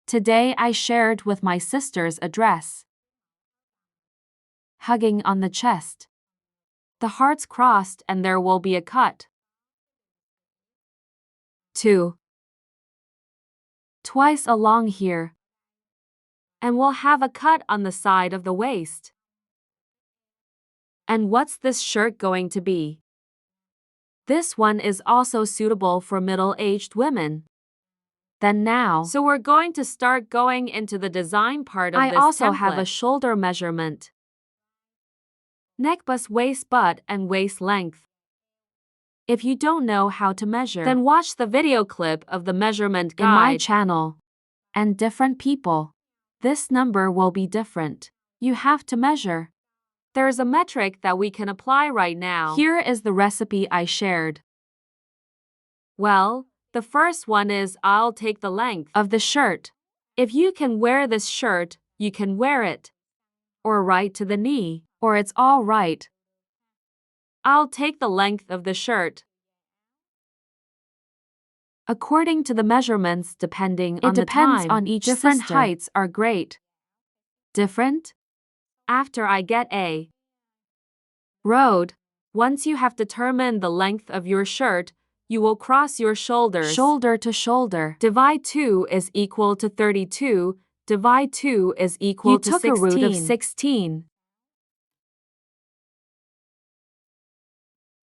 Today I shared with my sister's address. Hugging on the chest. The hearts crossed and there will be a cut. 2. Twice along here. And we'll have a cut on the side of the waist. And what's this shirt going to be? This one is also suitable for middle-aged women. Then now. So we're going to start going into the design part of this template. I also have a shoulder measurement. Neck, bust, waist, butt, and waist length. If you don't know how to measure, then watch the video clip of the measurement guide in my channel. And different people. This number will be different. You have to measure. There's a metric that we can apply right now. Here is the recipe I shared. Well, the first one is I'll take the length of the shirt. If you can wear this shirt, you can wear it. Or right to the knee, or it's all right. I'll take the length of the shirt. According to the measurements depending on the time, it depends on each different sister. Heights are great. Different? After I get a road, once you have determined the length of your shirt, you will cross your shoulders shoulder to shoulder. Divide 2 is equal to 32. Divide 2 is equal to 16. You took a root of 16.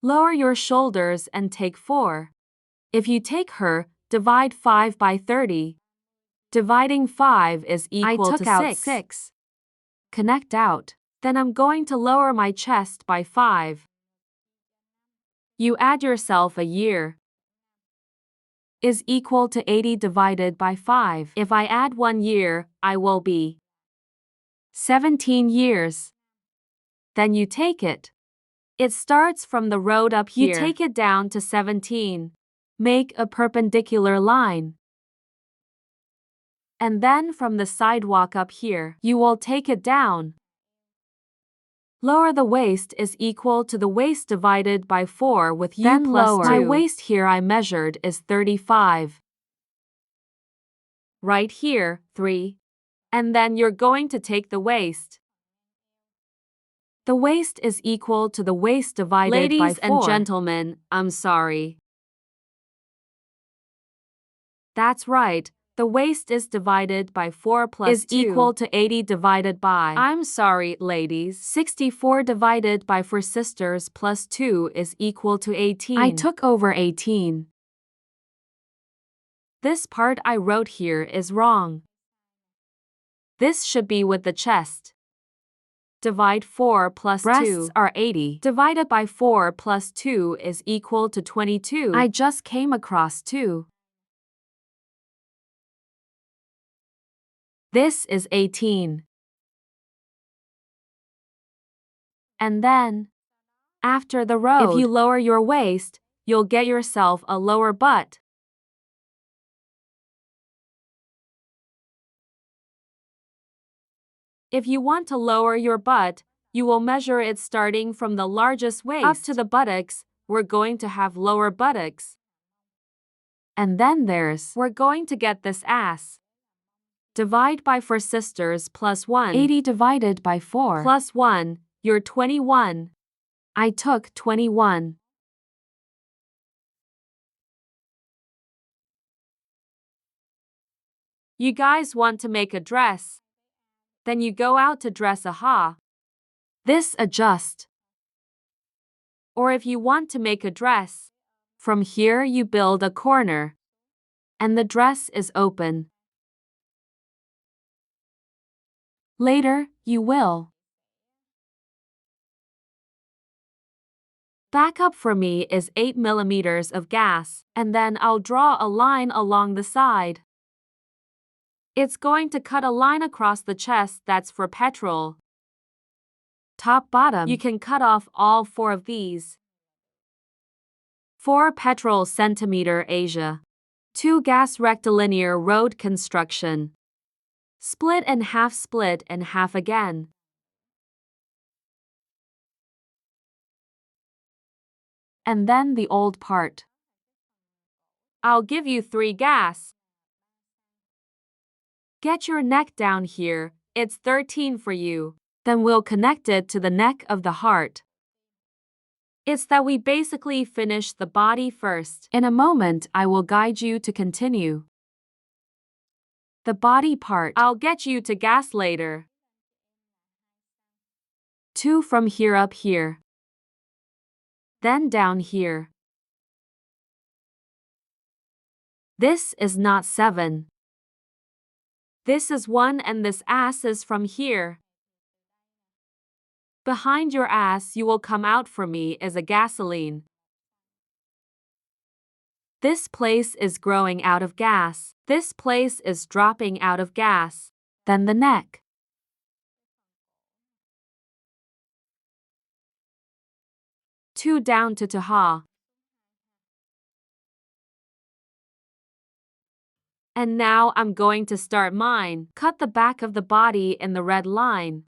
Lower your shoulders and take 4. If you take her, divide 5 by 30. Dividing 5 is equal to 6. I took out 6. Connect out. Then I'm going to lower my chest by 5. You add yourself a year. Is equal to 80 divided by 5. If I add 1 year, I will be 17 years. Then you take it. It starts from the road up here. You take it down to 17. Make a perpendicular line. And then from the sidewalk up here, you will take it down. Lower the waist is equal to the waist divided by 4 with you then plus lower. 2. My waist here I measured is 35. Right here, 3. And then you're going to take the waist. The waist is equal to the waist divided by 4. Ladies and gentlemen, I'm sorry. That's right. The waist is divided by 4 plus is 2 equal to 80 divided by, I'm sorry, ladies, 64 divided by 4 sisters plus 2 is equal to 18. I took over 18. This part I wrote here is wrong. This should be with the chest. Divide 4 plus breasts 2 are 80. Divided by 4 plus 2 is equal to 22. I just came across 2. This is 18. And then, after the road, if you lower your waist, you'll get yourself a lower butt. If you want to lower your butt, you will measure it starting from the largest waist up to the buttocks. We're going to have lower buttocks. And then we're going to get this ass. Divide by 4 sisters plus 1. 80 divided by 4 plus 1, you're 21. I took 21. You guys want to make a dress. Then you go out to dress this adjust. Or if you want to make a dress, from here you build a corner. And the dress is open. Later, you will. Backup for me is 8 millimeters of gas, and then I'll draw a line along the side. It's going to cut a line across the chest that's for petrol. Top bottom, you can cut off all 4 of these. 4 petrol centimeter Asia. 2 gas rectilinear road construction. Split and half again. And then the old part. I'll give you 3 gas. Get your neck down here, it's 13 for you. Then we'll connect it to the neck of the heart. It's that we basically finish the body first. In a moment, I will guide you to continue. The body part. I'll get you to gas later. 2 from here up here. Then down here. This is not 7. This is 1 and this ass is from here. Behind your ass you will come out for me is a gasoline. This place is growing out of gas. This place is dropping out of gas. Then the neck. Two down to Taha. And now I'm going to start mine. Cut the back of the body in the red line.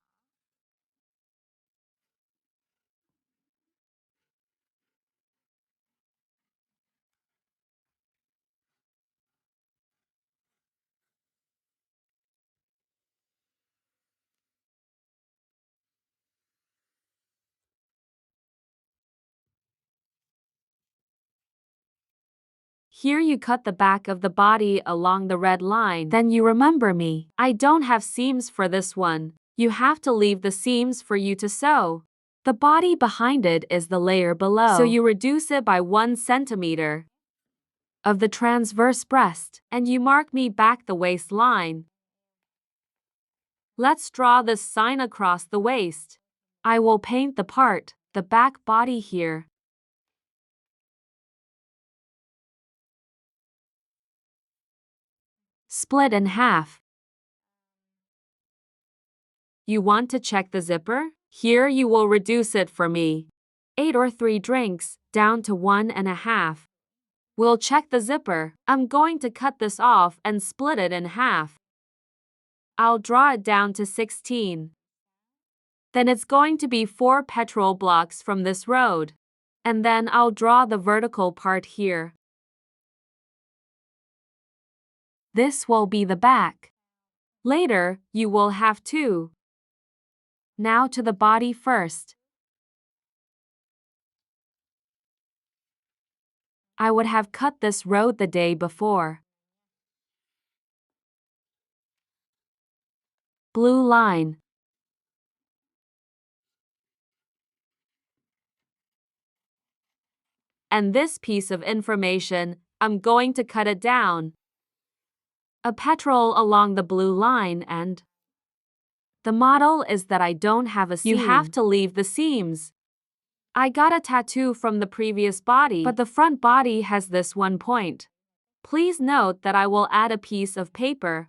Here you cut the back of the body along the red line. Then you remember me. I don't have seams for this one. You have to leave the seams for you to sew. The body behind it is the layer below. So you reduce it by 1 centimeter of the transverse breast, and you mark me back the waistline. Let's draw this sign across the waist. I will paint the part, the back body here. Split in half. You want to check the zipper? Here you will reduce it for me. 8 or 3 drinks, down to 1.5. We'll check the zipper. I'm going to cut this off and split it in half. I'll draw it down to 16. Then it's going to be 4 petrol blocks from this road. And then I'll draw the vertical part here. This will be the back. Later, you will have 2. Now to the body first. I would have cut this road the day before. Blue line. And this piece of information, I'm going to cut it down. A petrol along the blue line and the model is that I don't have a seam. You have to leave the seams. I got a tattoo from the previous body, but the front body has this one point. Please note that I will add a piece of paper.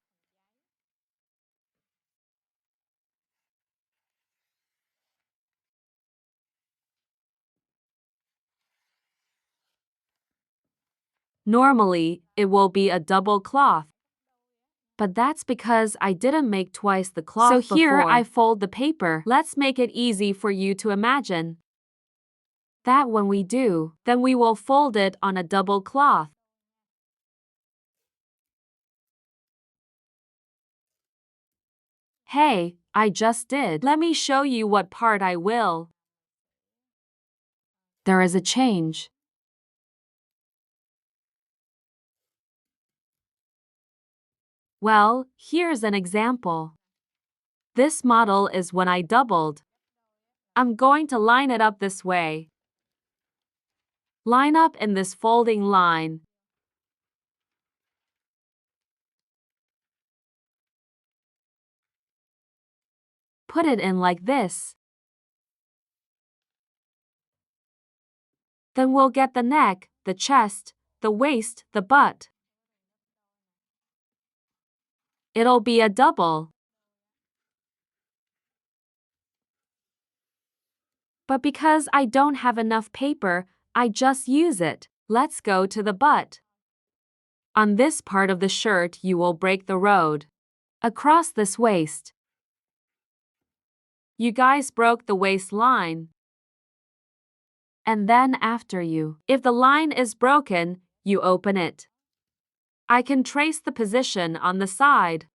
Normally, it will be a double cloth. But that's because I didn't make twice the cloth before. So here I fold the paper. Let's make it easy for you to imagine. That when we do, then we will fold it on a double cloth. Hey, I just did. Let me show you what part I will. There is a change. Well, here's an example. This model is when I doubled. I'm going to line it up this way. Line up in this folding line. Put it in like this. Then we'll get the neck, the chest, the waist, the butt. It'll be a double. But because I don't have enough paper, I just use it. Let's go to the butt. On this part of the shirt you will break the road. Across this waist. You guys broke the waistline. And then after you. If the line is broken, you open it. I can trace the position on the side.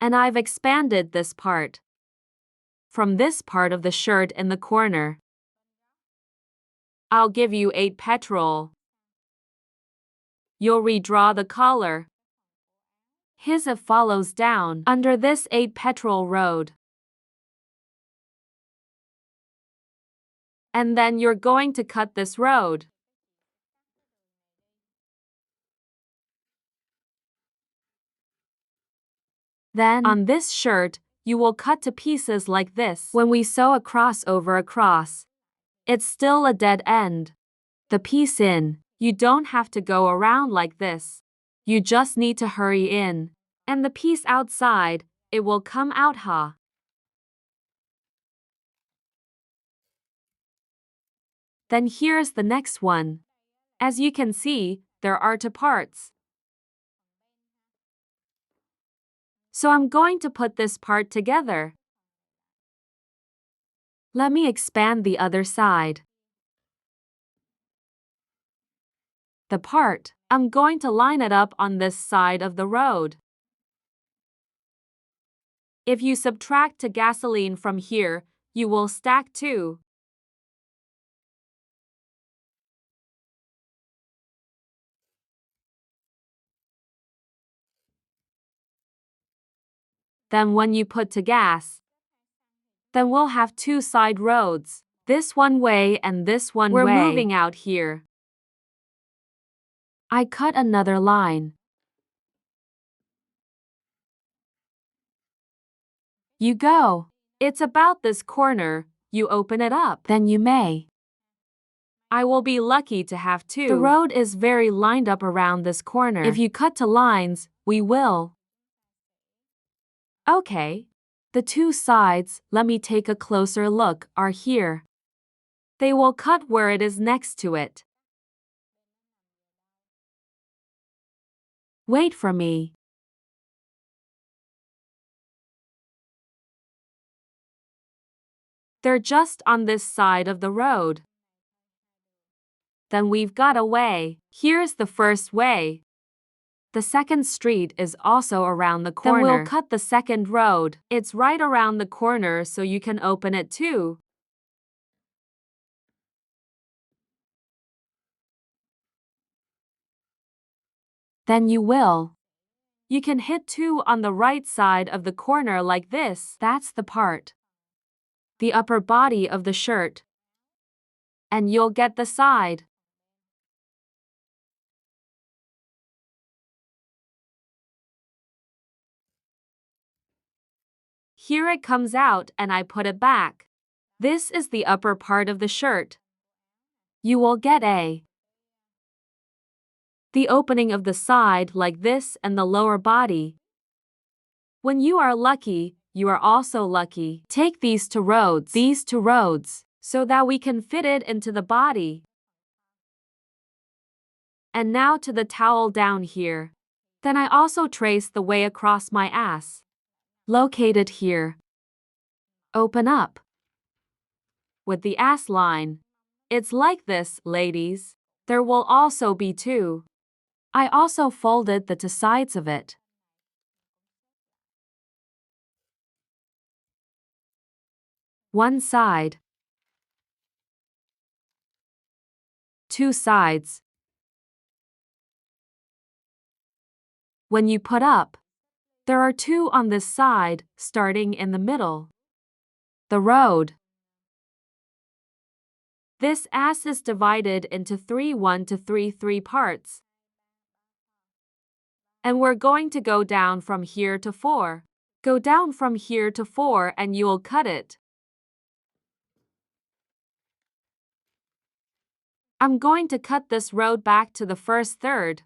And I've expanded this part from this part of the shirt in the corner. I'll give you 8 petrol. You'll redraw the collar. His it follows down under this 8 petrol road. And then you're going to cut this road. Then, on this shirt, you will cut to pieces like this. When we sew a cross over a cross, it's still a dead end. The piece in, you don't have to go around like this. You just need to hurry in. And the piece outside, it will come out ha. Then here's the next one. As you can see, there are 2 parts. So I'm going to put this part together. Let me expand the other side. The part, I'm going to line it up on this side of the road. If you subtract to gasoline from here, you will stack 2. Then when you put to gas, then we'll have 2 side roads. This one way and this one way. We're moving out here. I cut another line. You go. It's about this corner. You open it up. Then you may. I will be lucky to have 2. The road is very lined up around this corner. If you cut to lines, we will. Okay. The 2 sides, let me take a closer look, are here. They will cut where it is next to it. Wait for me. They're just on this side of the road. Then we've got a way. Here's the first way. The second street is also around the corner. Then we'll cut the second road. It's right around the corner so you can open it too. Then you will. You can hit 2 on the right side of the corner like this. That's the part. The upper body of the shirt. And you'll get the side. Here it comes out and I put it back. This is the upper part of the shirt. You will get the opening of the side like this and the lower body. When you are lucky, you are also lucky. Take these 2 roads, so that we can fit it into the body. And now to the towel down here. Then I also trace the way across my ass. Locate it here. Open up. With the ass line. It's like this, ladies. There will also be 2. I also folded the 2 sides of it. One side. 2 sides. When you put up, there are 2 on this side, starting in the middle. The road. This ass is divided into 3 1 to 3 3 parts. And we're going to go down from here to 4. Go down from here to 4 and you'll cut it. I'm going to cut this road back to the first third.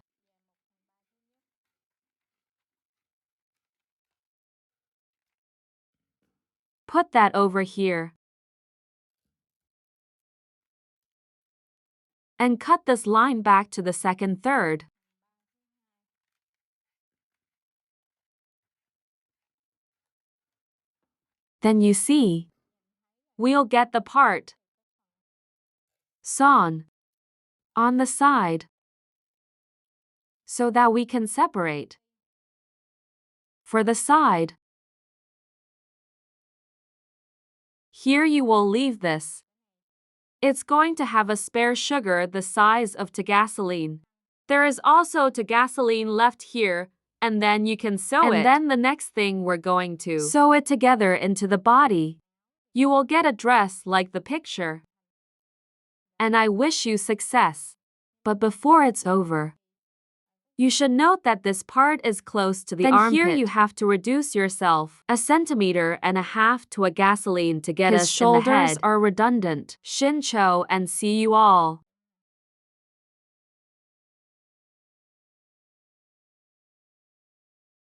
Put that over here. And cut this line back to the second third. Then you see, we'll get the part sewn on the side so that we can separate. For the side, Here you will leave this. It's going to have a spare sugar the size of to gasoline. There is also to gasoline left here, and then you can sew it. And then the next thing we're going to sew it together into the body. You will get a dress like the picture. And I wish you success. But before it's over, you should note that this part is close to the armpit. Then here you have to reduce yourself 1.5 centimeters to a gasoline to get his shoulders are redundant. Shincho and see you all.